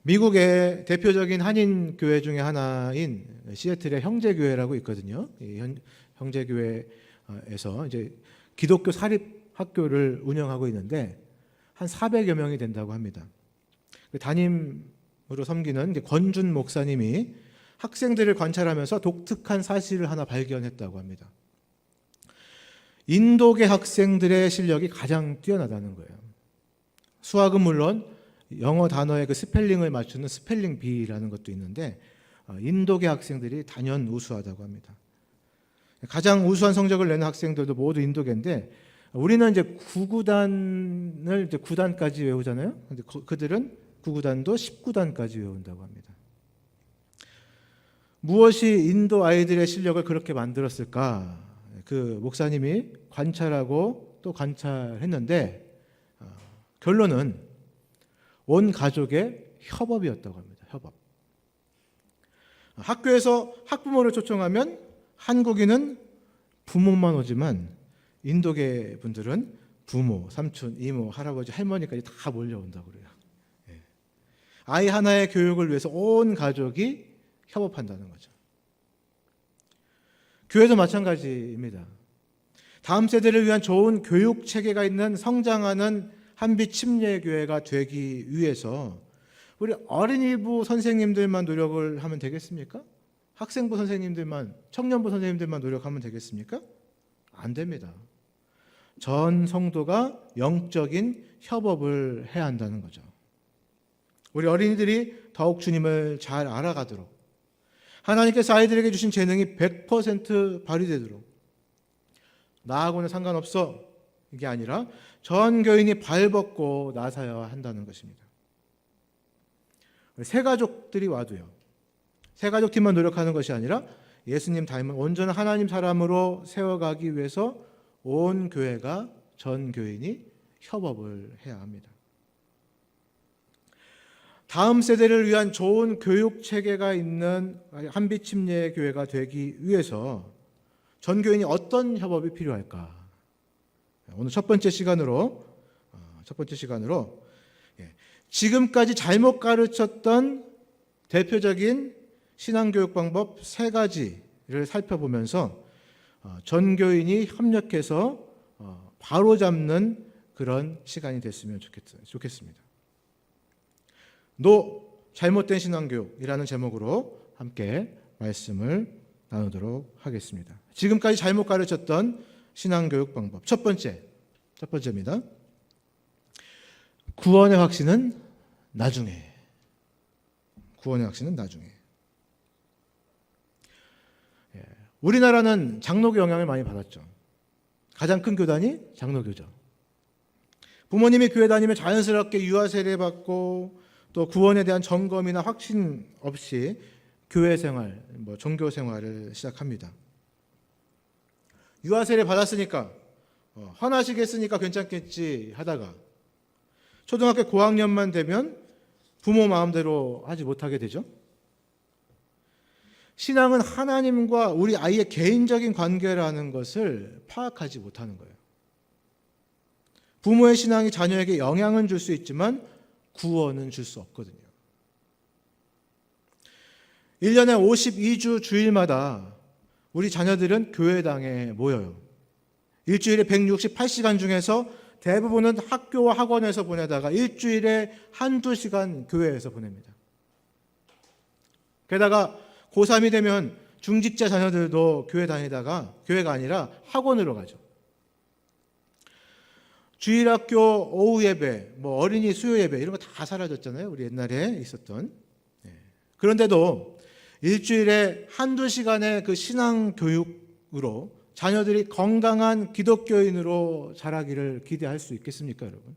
미국의 대표적인 한인 교회 중에 하나인 시애틀의 형제교회라고 있거든요. 이 형제교회에서 이제 기독교 사립 학교를 운영하고 있는데 한 400여 명이 된다고 합니다. 담임으로 섬기는 권준 목사님이 학생들을 관찰하면서 독특한 사실을 하나 발견했다고 합니다. 인도계 학생들의 실력이 가장 뛰어나다는 거예요. 수학은 물론 영어 단어의 그 스펠링을 맞추는 스펠링 비라는 것도 있는데 인도계 학생들이 단연 우수하다고 합니다. 가장 우수한 성적을 내는 학생들도 모두 인도계인데 우리는 이제 9구단을 이제 9단까지 외우잖아요. 근데 그들은 9구단도 10구단까지 외운다고 합니다. 무엇이 인도 아이들의 실력을 그렇게 만들었을까? 그 목사님이 관찰하고 또 관찰했는데 결론은 온 가족의 협업이었다고 합니다. 협업. 학교에서 학부모를 초청하면 한국인은 부모만 오지만 인도계 분들은 부모, 삼촌, 이모, 할아버지, 할머니까지 다 몰려온다고 그래요. 아이 하나의 교육을 위해서 온 가족이 협업한다는 거죠. 교회도 마찬가지입니다. 다음 세대를 위한 좋은 교육 체계가 있는 성장하는 한빛 침례교회가 되기 위해서 우리 어린이부 선생님들만 노력을 하면 되겠습니까? 학생부 선생님들만, 청년부 선생님들만 노력하면 되겠습니까? 안 됩니다. 전 성도가 영적인 협업을 해야 한다는 거죠. 우리 어린이들이 더욱 주님을 잘 알아가도록 하나님께서 아이들에게 주신 재능이 100% 발휘되도록 나하고는 상관없어 이게 아니라 전 교인이 발벗고 나서야 한다는 것입니다. 새 가족들이 와도요. 새 가족팀만 노력하는 것이 아니라 예수님 닮은 온전한 하나님 사람으로 세워가기 위해서 온 교회가 전 교인이 협업을 해야 합니다. 다음 세대를 위한 좋은 교육 체계가 있는 한빛 침례 교회가 되기 위해서 전 교인이 어떤 협업이 필요할까? 오늘 첫 번째 시간으로 지금까지 잘못 가르쳤던 대표적인 신앙교육 방법 3가지를 살펴보면서 전교인이 협력해서 바로잡는 그런 시간이 됐으면 좋겠습니다. 잘못된 신앙교육이라는 제목으로 함께 말씀을 나누도록 하겠습니다. 지금까지 잘못 가르쳤던 신앙교육 방법 첫 번째입니다. 구원의 확신은 나중에. 우리나라는 장로교 영향을 많이 받았죠. 가장 큰 교단이 장로교죠. 부모님이 교회 다니면 자연스럽게 유아 세례받고 또 구원에 대한 점검이나 확신 없이 교회 생활, 종교 생활을 시작합니다. 유아 세례 받았으니까 헌하시겠으니까 괜찮겠지 하다가 초등학교 고학년만 되면 부모 마음대로 하지 못하게 되죠. 신앙은 하나님과 우리 아이의 개인적인 관계라는 것을 파악하지 못하는 거예요. 부모의 신앙이 자녀에게 영향은 줄 수 있지만 구원은 줄 수 없거든요. 1년에 52주 주일마다 우리 자녀들은 교회당에 모여요. 일주일에 168시간 중에서 대부분은 학교와 학원에서 보내다가 일주일에 1-2시간 교회에서 보냅니다. 게다가 고3이 되면 중직자 자녀들도 교회 다니다가 교회가 아니라 학원으로 가죠. 주일학교 오후 예배, 어린이 수요 예배 이런 거 다 사라졌잖아요. 우리 옛날에 있었던. 그런데도 일주일에 1-2시간의 그 신앙 교육으로 자녀들이 건강한 기독교인으로 자라기를 기대할 수 있겠습니까, 여러분?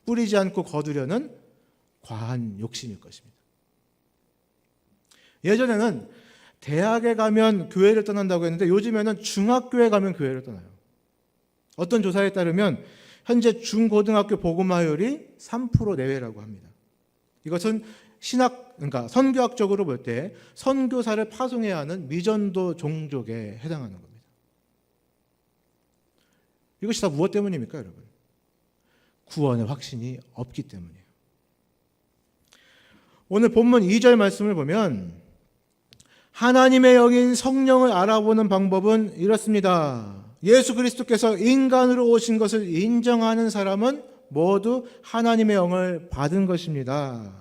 뿌리지 않고 거두려는 과한 욕심일 것입니다. 예전에는 대학에 가면 교회를 떠난다고 했는데 요즘에는 중학교에 가면 교회를 떠나요. 어떤 조사에 따르면 현재 중고등학교 복음화율이 3% 내외라고 합니다. 이것은 그러니까 선교학적으로 볼 때 선교사를 파송해야 하는 미전도 종족에 해당하는 겁니다. 이것이 다 무엇 때문입니까, 여러분? 구원의 확신이 없기 때문이에요. 오늘 본문 2절 말씀을 보면 하나님의 영인 성령을 알아보는 방법은 이렇습니다. 예수 그리스도께서 인간으로 오신 것을 인정하는 사람은 모두 하나님의 영을 받은 것입니다.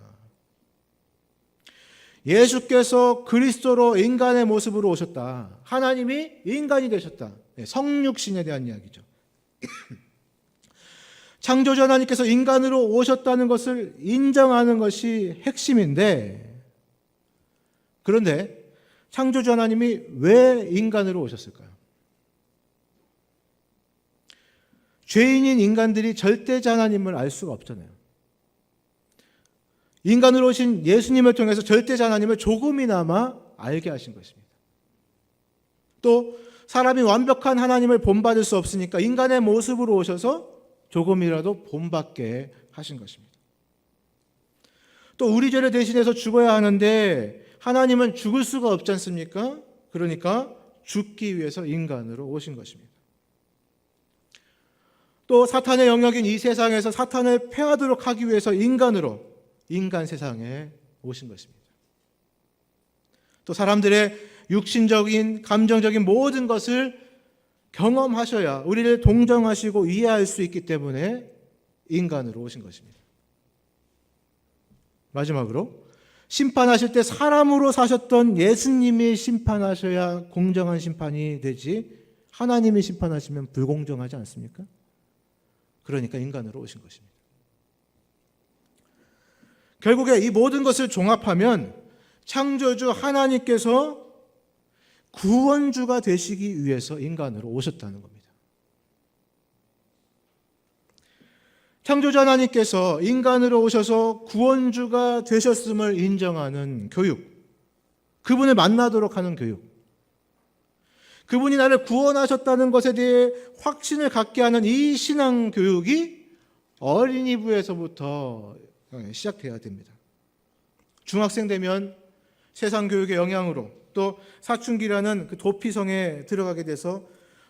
예수께서 그리스도로 인간의 모습으로 오셨다. 하나님이 인간이 되셨다. 성육신에 대한 이야기죠. 창조주 하나님께서 인간으로 오셨다는 것을 인정하는 것이 핵심인데, 그런데 창조주 하나님이 왜 인간으로 오셨을까요? 죄인인 인간들이 절대자 하나님을 알 수가 없잖아요. 인간으로 오신 예수님을 통해서 절대자 하나님을 조금이나마 알게 하신 것입니다. 또 사람이 완벽한 하나님을 본받을 수 없으니까 인간의 모습으로 오셔서 조금이라도 본받게 하신 것입니다. 또 우리 죄를 대신해서 죽어야 하는데 하나님은 죽을 수가 없지 않습니까? 그러니까 죽기 위해서 인간으로 오신 것입니다. 또 사탄의 영역인 이 세상에서 사탄을 패하도록 하기 위해서 인간 세상에 오신 것입니다. 또 사람들의 육신적인, 감정적인 모든 것을 경험하셔야 우리를 동정하시고 이해할 수 있기 때문에 인간으로 오신 것입니다. 마지막으로 심판하실 때 사람으로 사셨던 예수님이 심판하셔야 공정한 심판이 되지, 하나님이 심판하시면 불공정하지 않습니까? 그러니까 인간으로 오신 것입니다. 결국에 이 모든 것을 종합하면 창조주 하나님께서 구원주가 되시기 위해서 인간으로 오셨다는 겁니다. 창조주 하나님께서 인간으로 오셔서 구원주가 되셨음을 인정하는 교육, 그분을 만나도록 하는 교육, 그분이 나를 구원하셨다는 것에 대해 확신을 갖게 하는 이 신앙 교육이 어린이부에서부터 시작돼야 됩니다. 중학생 되면 세상 교육의 영향으로 또 사춘기라는 그 도피성에 들어가게 돼서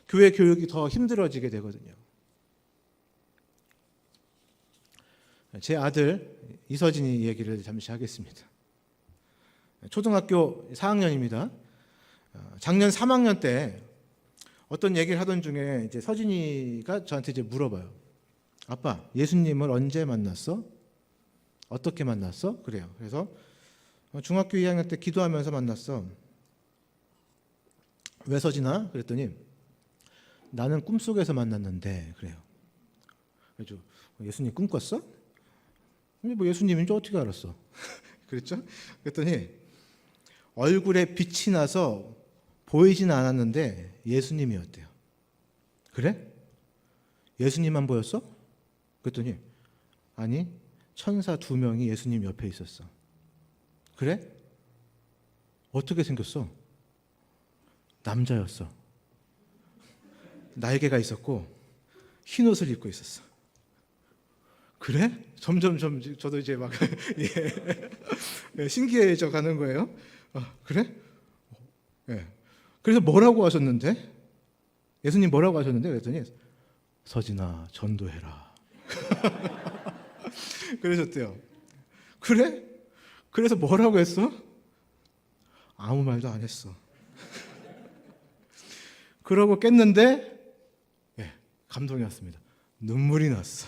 교회 교육이 더 힘들어지게 되거든요. 제 아들 이서진이 얘기를 잠시 하겠습니다. 초등학교 4학년입니다. 작년 3학년 때 어떤 얘기를 하던 중에 이제 서진이가 저한테 이제 물어봐요. 아빠, 예수님을 언제 만났어? 어떻게 만났어? 그래요. 그래서 중학교 2학년 때 기도하면서 만났어. 왜 서진아? 그랬더니 나는 꿈속에서 만났는데 그래요. 그래서 예수님 꿈 꿨어? 뭐 예수님인 줄 어떻게 알았어? 그랬죠? 그랬더니 얼굴에 빛이 나서 보이진 않았는데 예수님이었대요. 그래? 예수님만 보였어? 그랬더니 아니, 천사 2명이 예수님 옆에 있었어. 그래? 어떻게 생겼어? 남자였어. 날개가 있었고 흰 옷을 입고 있었어. 그래? 점점 저도 이제 막 예, 신기해져 가는 거예요. 그래? 예. 그래서 뭐라고 하셨는데? 예수님 뭐라고 하셨는데? 그랬더니 서진아, 전도해라. 그러셨대요. 그래? 그래서 뭐라고 했어? 아무 말도 안 했어. 그러고 깼는데 예, 감동이 왔습니다. 눈물이 났어.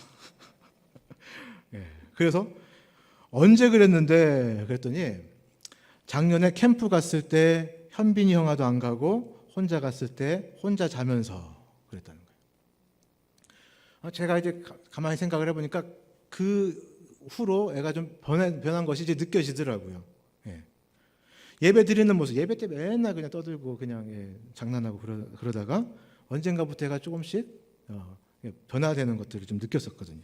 예, 그래서 언제 그랬는데 그랬더니 작년에 캠프 갔을 때 현빈이 형아도 안 가고 혼자 갔을 때 혼자 자면서 그랬다는 거예요. 제가 이제 가만히 생각을 해보니까 그 후로 애가 좀 변한 것이 이제 느껴지더라고요. 예. 예배 드리는 모습, 예배 때 맨날 그냥 떠들고 그냥 예, 장난하고 그러다가 언젠가부터 애가 조금씩 변화되는 것들을 좀 느꼈었거든요.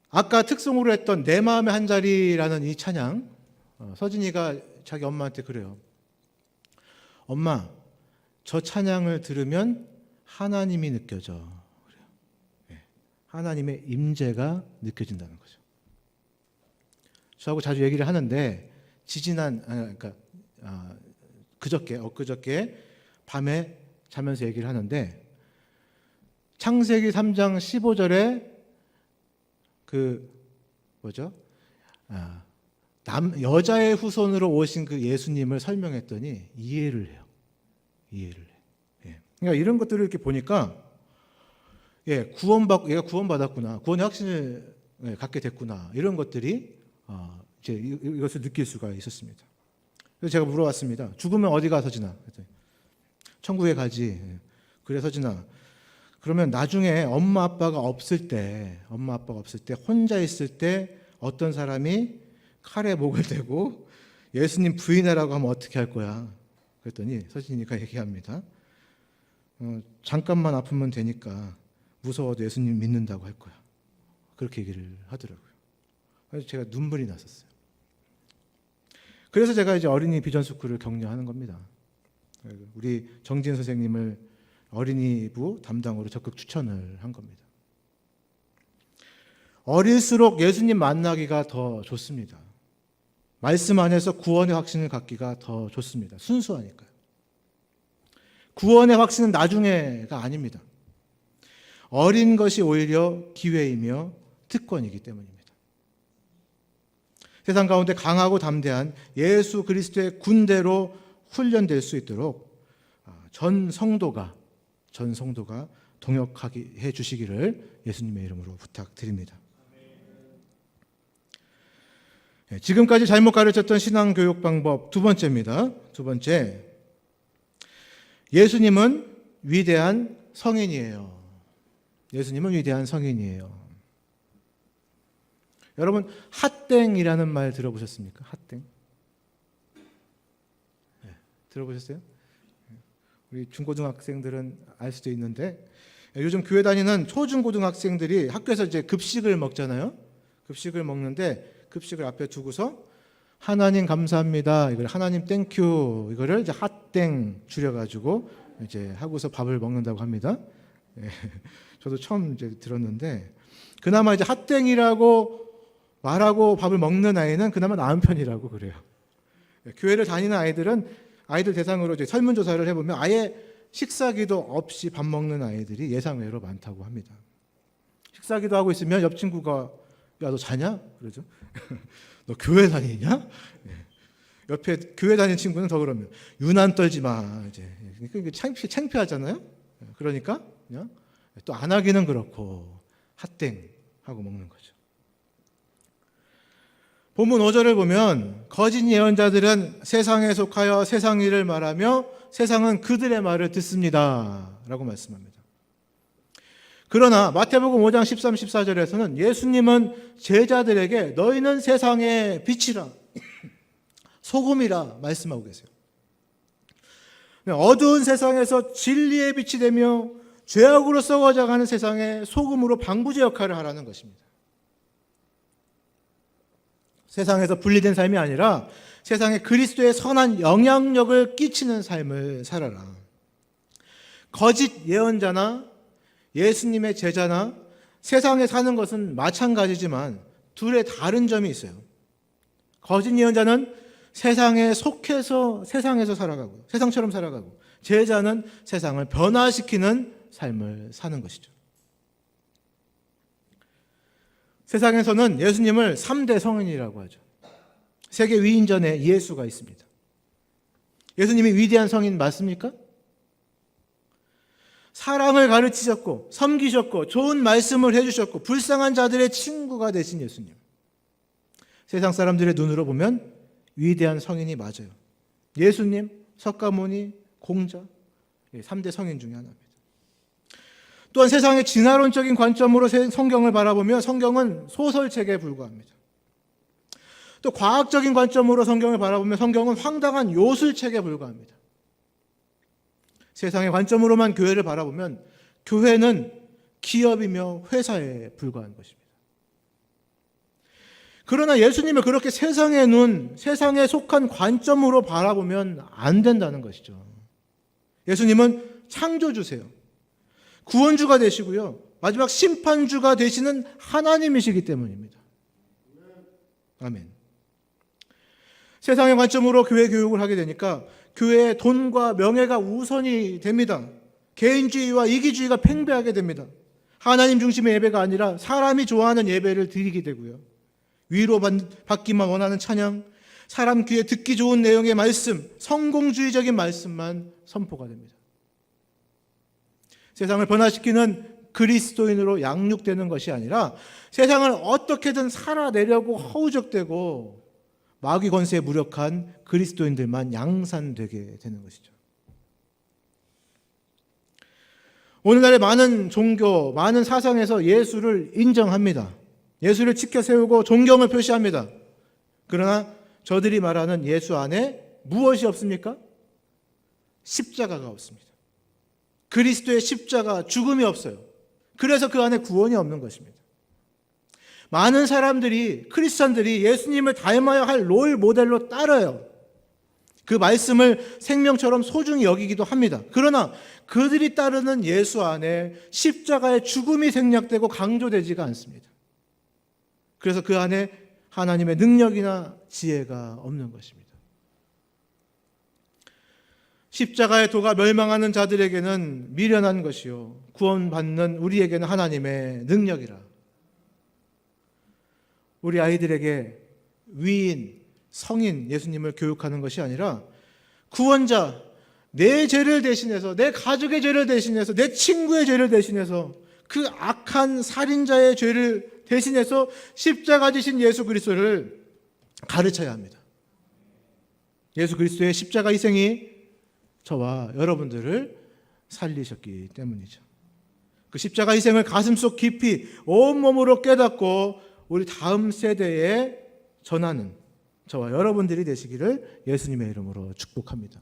아까 특송으로 했던 내 마음의 한 자리라는 이 찬양, 서진이가 자기 엄마한테 그래요. 엄마, 저 찬양을 들으면 하나님이 느껴져. 그래요. 예. 하나님의 임재가 느껴진다는 거죠. 저하고 자주 얘기를 하는데 엊그저께 밤에 자면서 얘기를 하는데 창세기 3장 15절에 여자의 후손으로 오신 그 예수님을 설명했더니 이해를 해요. 예. 그러니까 이런 것들을 이렇게 보니까 얘가 구원받았구나, 구원의 확신을 갖게 됐구나, 이런 것들이 이제 이것을 느낄 수가 있었습니다. 그래서 제가 물어봤습니다. 죽으면 어디 가 서진아? 천국에 가지. 그래 서진아. 그러면 나중에 엄마 아빠가 없을 때 혼자 있을 때 어떤 사람이 칼에 목을 대고 예수님 부인하라고 하면 어떻게 할 거야? 그랬더니 서진이가 얘기합니다. 잠깐만 아프면 되니까 무서워도 예수님 믿는다고 할 거야. 그렇게 얘기를 하더라고요. 그래서 제가 눈물이 났었어요. 그래서 제가 이제 어린이 비전 스쿨을 격려하는 겁니다. 우리 정진 선생님을 어린이부 담당으로 적극 추천을 한 겁니다. 어릴수록 예수님 만나기가 더 좋습니다. 말씀 안에서 구원의 확신을 갖기가 더 좋습니다. 순수하니까요. 구원의 확신은 나중에가 아닙니다. 어린 것이 오히려 기회이며 특권이기 때문입니다. 세상 가운데 강하고 담대한 예수 그리스도의 군대로 훈련될 수 있도록 전 성도가 동역하게 해 주시기를 예수님의 이름으로 부탁드립니다. 지금까지 잘못 가르쳤던 신앙교육 방법 두 번째입니다. 두 번째, 예수님은 위대한 성인이에요. 예수님은 위대한 성인이에요. 여러분, 핫땡이라는 말 들어보셨습니까? 핫땡. 네, 들어보셨어요? 우리 중고등학생들은 알 수도 있는데, 요즘 교회 다니는 초중고등학생들이 학교에서 이제 급식을 먹잖아요. 급식을 먹는데 급식을 앞에 두고서 하나님 감사합니다, 이걸 하나님 땡큐, 이거를 이제 핫땡 줄여가지고 이제 하고서 밥을 먹는다고 합니다. 예, 저도 처음 이제 들었는데, 그나마 이제 핫땡이라고 말하고 밥을 먹는 아이는 그나마 나은 편이라고 그래요. 교회를 다니는 아이들 대상으로 이제 설문조사를 해보면 아예 식사기도 없이 밥 먹는 아이들이 예상외로 많다고 합니다. 식사기도 하고 있으면 옆 친구가 야, 너 자냐? 그러죠. 너 교회 다니냐? 옆에 교회 다니는 친구는 더 그러면 유난 떨지 마. 이제 그러니까 창피하잖아요. 그러니까 그냥 또 안 하기는 그렇고 핫땡 하고 먹는 거죠. 본문 5절을 보면 거짓 예언자들은 세상에 속하여 세상 일을 말하며 세상은 그들의 말을 듣습니다 라고 말씀합니다. 그러나 마태복음 5장 13, 14절에서는 예수님은 제자들에게 너희는 세상의 빛이라 소금이라 말씀하고 계세요. 어두운 세상에서 진리의 빛이 되며 죄악으로 썩어져가는 세상에 소금으로 방부제 역할을 하라는 것입니다. 세상에서 분리된 삶이 아니라 세상에 그리스도의 선한 영향력을 끼치는 삶을 살아라. 거짓 예언자나 예수님의 제자나 세상에 사는 것은 마찬가지지만 둘의 다른 점이 있어요. 거짓 예언자는 세상에 속해서 세상에서 살아가고 세상처럼 살아가고, 제자는 세상을 변화시키는 삶을 사는 것이죠. 세상에서는 예수님을 3대 성인이라고 하죠. 세계 위인전에 예수가 있습니다. 예수님이 위대한 성인 맞습니까? 사랑을 가르치셨고 섬기셨고 좋은 말씀을 해주셨고 불쌍한 자들의 친구가 되신 예수님, 세상 사람들의 눈으로 보면 위대한 성인이 맞아요. 예수님, 석가모니, 공자, 3대 성인 중에 하나입니다. 또한 세상의 진화론적인 관점으로 성경을 바라보며 성경은 소설책에 불과합니다. 또 과학적인 관점으로 성경을 바라보며 성경은 황당한 요술책에 불과합니다. 세상의 관점으로만 교회를 바라보면 교회는 기업이며 회사에 불과한 것입니다. 그러나 예수님을 그렇게 세상의 눈, 세상에 속한 관점으로 바라보면 안 된다는 것이죠. 예수님은 창조주세요. 구원주가 되시고요, 마지막 심판주가 되시는 하나님이시기 때문입니다. 아멘. 세상의 관점으로 교회 교육을 하게 되니까 교회의 돈과 명예가 우선이 됩니다. 개인주의와 이기주의가 팽배하게 됩니다. 하나님 중심의 예배가 아니라 사람이 좋아하는 예배를 드리게 되고요. 위로받기만 원하는 찬양, 사람 귀에 듣기 좋은 내용의 말씀, 성공주의적인 말씀만 선포가 됩니다. 세상을 변화시키는 그리스도인으로 양육되는 것이 아니라 세상을 어떻게든 살아내려고 허우적대고 마귀 권세에 무력한 그리스도인들만 양산되게 되는 것이죠. 오늘날의 많은 종교, 많은 사상에서 예수를 인정합니다. 예수를 지켜 세우고 존경을 표시합니다. 그러나 저들이 말하는 예수 안에 무엇이 없습니까? 십자가가 없습니다. 그리스도의 십자가, 죽음이 없어요. 그래서 그 안에 구원이 없는 것입니다. 많은 사람들이, 크리스천들이 예수님을 닮아야 할 롤 모델로 따라요. 그 말씀을 생명처럼 소중히 여기기도 합니다. 그러나 그들이 따르는 예수 안에 십자가의 죽음이 생략되고 강조되지가 않습니다. 그래서 그 안에 하나님의 능력이나 지혜가 없는 것입니다. 십자가의 도가 멸망하는 자들에게는 미련한 것이요 구원받는 우리에게는 하나님의 능력이라. 우리 아이들에게 위인, 성인 예수님을 교육하는 것이 아니라 구원자, 내 죄를 대신해서, 내 가족의 죄를 대신해서, 내 친구의 죄를 대신해서, 그 악한 살인자의 죄를 대신해서 십자가 지신 예수 그리스도를 가르쳐야 합니다. 예수 그리스도의 십자가 희생이 저와 여러분들을 살리셨기 때문이죠. 그 십자가 희생을 가슴속 깊이 온몸으로 깨닫고 우리 다음 세대에 전하는 저와 여러분들이 되시기를 예수님의 이름으로 축복합니다.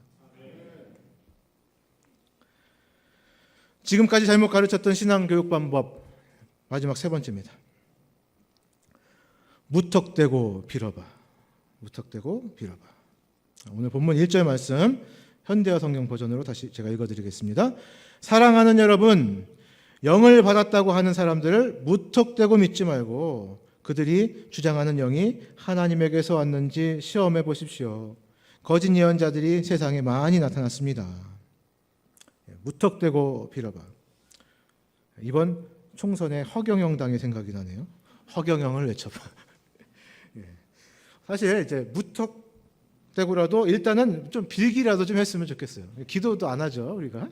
지금까지 잘못 가르쳤던 신앙교육 방법 마지막 세 번째입니다. 무턱대고 빌어봐. 무턱대고 빌어봐. 오늘 본문 1절 말씀 현대어 성경 버전으로 다시 제가 읽어드리겠습니다. 사랑하는 여러분, 영을 받았다고 하는 사람들을 무턱대고 믿지 말고 그들이 주장하는 영이 하나님에게서 왔는지 시험해 보십시오. 거짓 예언자들이 세상에 많이 나타났습니다. 무턱대고 빌어봐. 이번 총선에 허경영 당의 생각이 나네요. 허경영을 외쳐봐. 사실 이제 무턱대고라도 일단은 좀 빌기라도 좀 했으면 좋겠어요. 기도도 안 하죠, 우리가.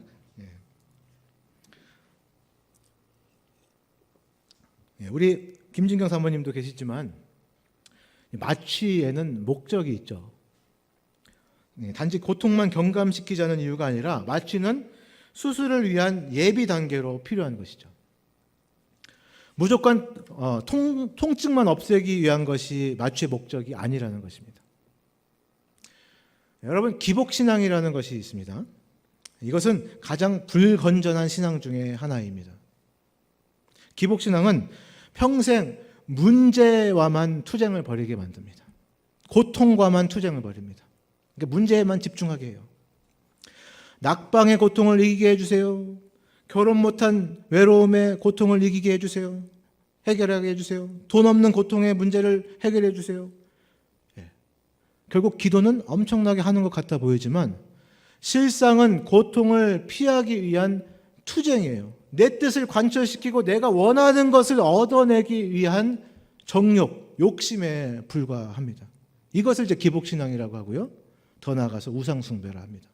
우리 김진경 사모님도 계시지만 마취에는 목적이 있죠. 단지 고통만 경감시키자는 이유가 아니라 마취는 수술을 위한 예비 단계로 필요한 것이죠. 무조건 통증만 없애기 위한 것이 마취의 목적이 아니라는 것입니다. 여러분, 기복신앙이라는 것이 있습니다. 이것은 가장 불건전한 신앙 중에 하나입니다. 기복신앙은 평생 문제와만 투쟁을 벌이게 만듭니다. 고통과만 투쟁을 벌입니다. 그러니까 문제에만 집중하게 해요. 낙방의 고통을 이기게 해주세요. 결혼 못한 외로움의 고통을 이기게 해주세요. 해결하게 해주세요. 돈 없는 고통의 문제를 해결해 주세요. 결국 기도는 엄청나게 하는 것 같아 보이지만 실상은 고통을 피하기 위한 투쟁이에요. 내 뜻을 관철시키고 내가 원하는 것을 얻어내기 위한 정욕, 욕심에 불과합니다. 이것을 이제 기복신앙이라고 하고요. 더 나아가서 우상숭배라 합니다.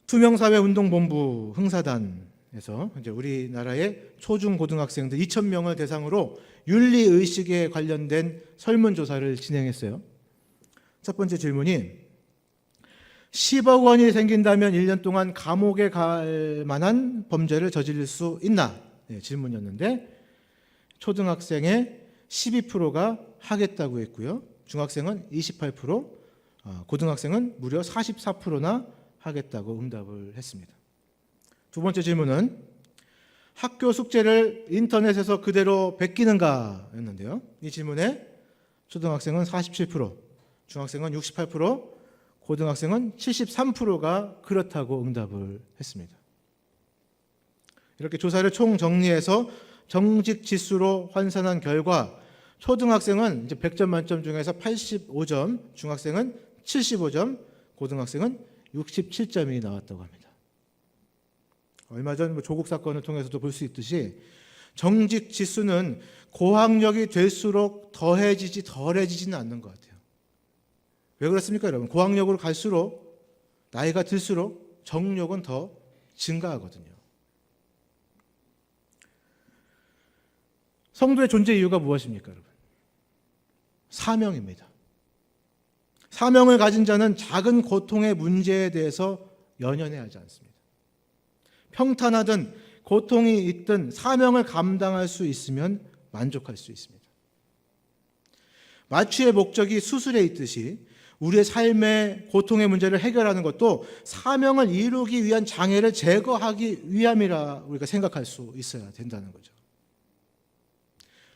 투명사회운동본부 흥사단에서 이제 우리나라의 초중고등학생들 2,000명을 대상으로 윤리의식에 관련된 설문조사를 진행했어요. 첫 번째 질문이 10억 원이 생긴다면 1년 동안 감옥에 갈 만한 범죄를 저지를 수 있나? 질문이었는데 초등학생의 12%가 하겠다고 했고요. 중학생은 28%, 고등학생은 무려 44%나 하겠다고 응답을 했습니다. 두 번째 질문은 학교 숙제를 인터넷에서 그대로 베끼는가 였는데요. 이 질문에 초등학생은 47%, 중학생은 68%, 고등학생은 73%가 그렇다고 응답을 했습니다. 이렇게 조사를 총 정리해서 정직 지수로 환산한 결과 초등학생은 이제 100점 만점 중에서 85점, 중학생은 75점, 고등학생은 67점이 나왔다고 합니다. 얼마 전 조국 사건을 통해서도 볼 수 있듯이 정직 지수는 고학력이 될수록 더해지지 덜해지지는 않는 것 같아요. 왜 그렇습니까, 여러분? 고학력으로 갈수록 나이가 들수록 정력은 더 증가하거든요. 성도의 존재 이유가 무엇입니까, 여러분? 사명입니다. 사명을 가진 자는 작은 고통의 문제에 대해서 연연해 하지 않습니다. 평탄하든 고통이 있든 사명을 감당할 수 있으면 만족할 수 있습니다. 마취의 목적이 수술에 있듯이 우리의 삶의 고통의 문제를 해결하는 것도 사명을 이루기 위한 장애를 제거하기 위함이라 우리가 생각할 수 있어야 된다는 거죠.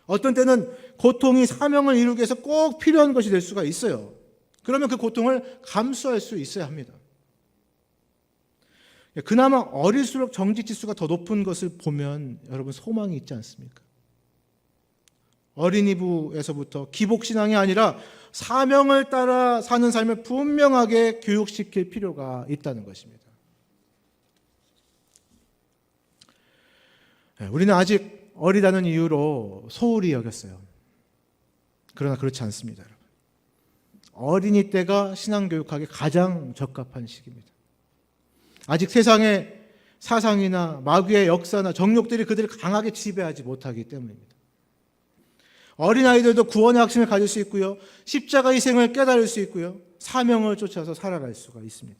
어떤 때는 고통이 사명을 이루기 위해서 꼭 필요한 것이 될 수가 있어요. 그러면 그 고통을 감수할 수 있어야 합니다. 그나마 어릴수록 정직지수가 더 높은 것을 보면 여러분 소망이 있지 않습니까? 어린이부에서부터 기복신앙이 아니라 사명을 따라 사는 삶을 분명하게 교육시킬 필요가 있다는 것입니다. 우리는 아직 어리다는 이유로 소홀히 여겼어요. 그러나 그렇지 않습니다, 여러분. 어린이 때가 신앙교육하기 가장 적합한 시기입니다. 아직 세상의 사상이나 마귀의 역사나 정욕들이 그들을 강하게 지배하지 못하기 때문입니다. 어린아이들도 구원의 확신을 가질 수 있고요. 십자가 희생을 깨달을 수 있고요. 사명을 쫓아서 살아갈 수가 있습니다.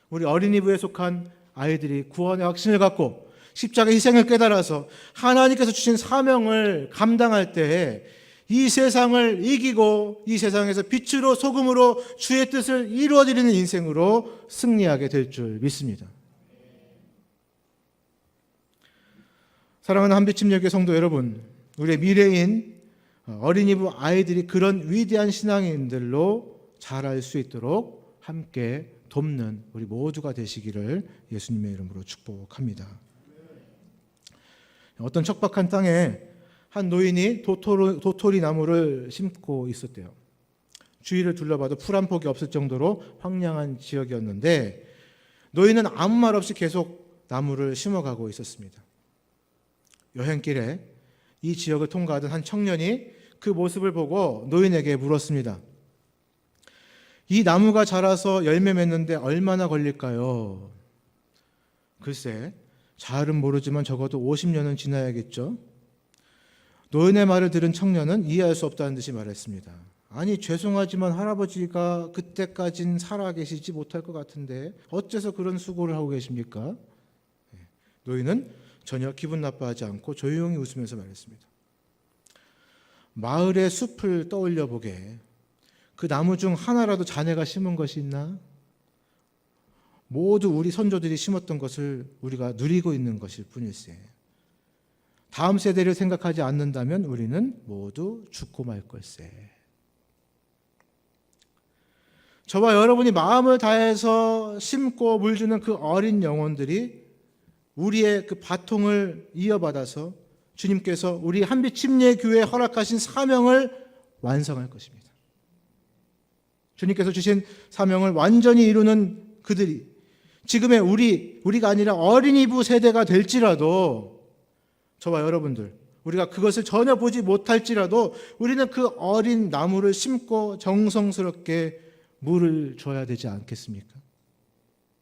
우리 어린이부에 속한 아이들이 구원의 확신을 갖고 십자가 희생을 깨달아서 하나님께서 주신 사명을 감당할 때에 이 세상을 이기고 이 세상에서 빛으로 소금으로 주의 뜻을 이루어드리는 인생으로 승리하게 될 줄 믿습니다. 사랑하는 한빛침례교회 성도 여러분, 우리의 미래인 어린이부 아이들이 그런 위대한 신앙인들로 자랄 수 있도록 함께 돕는 우리 모두가 되시기를 예수님의 이름으로 축복합니다. 어떤 척박한 땅에 한 노인이 도토리 나무를 심고 있었대요. 주위를 둘러봐도 풀 한 폭이 없을 정도로 황량한 지역이었는데 노인은 아무 말 없이 계속 나무를 심어가고 있었습니다. 여행길에 이 지역을 통과하던 한 청년이 그 모습을 보고 노인에게 물었습니다. 이 나무가 자라서 열매 맺는데 얼마나 걸릴까요? 글쎄, 잘은 모르지만 적어도 50년은 지나야겠죠. 노인의 말을 들은 청년은 이해할 수 없다는 듯이 말했습니다. 아니, 죄송하지만 할아버지가 그때까진 살아계시지 못할 것 같은데 어째서 그런 수고를 하고 계십니까? 노인은 전혀 기분 나빠하지 않고 조용히 웃으면서 말했습니다. 마을의 숲을 떠올려 보게. 그 나무 중 하나라도 자네가 심은 것이 있나? 모두 우리 선조들이 심었던 것을 우리가 누리고 있는 것일 뿐일세. 다음 세대를 생각하지 않는다면 우리는 모두 죽고 말 걸세. 저와 여러분이 마음을 다해서 심고 물주는 그 어린 영혼들이 우리의 그 바통을 이어받아서 주님께서 우리 한빛침례교회에 허락하신 사명을 완성할 것입니다. 주님께서 주신 사명을 완전히 이루는 그들이 지금의 우리가 아니라 어린이부 세대가 될지라도 저와 여러분들, 우리가 그것을 전혀 보지 못할지라도 우리는 그 어린 나무를 심고 정성스럽게 물을 줘야 되지 않겠습니까?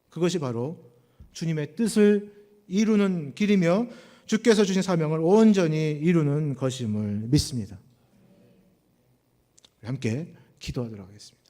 그것이 바로 주님의 뜻을 이루는 길이며 주께서 주신 사명을 온전히 이루는 것임을 믿습니다. 함께 기도하도록 하겠습니다.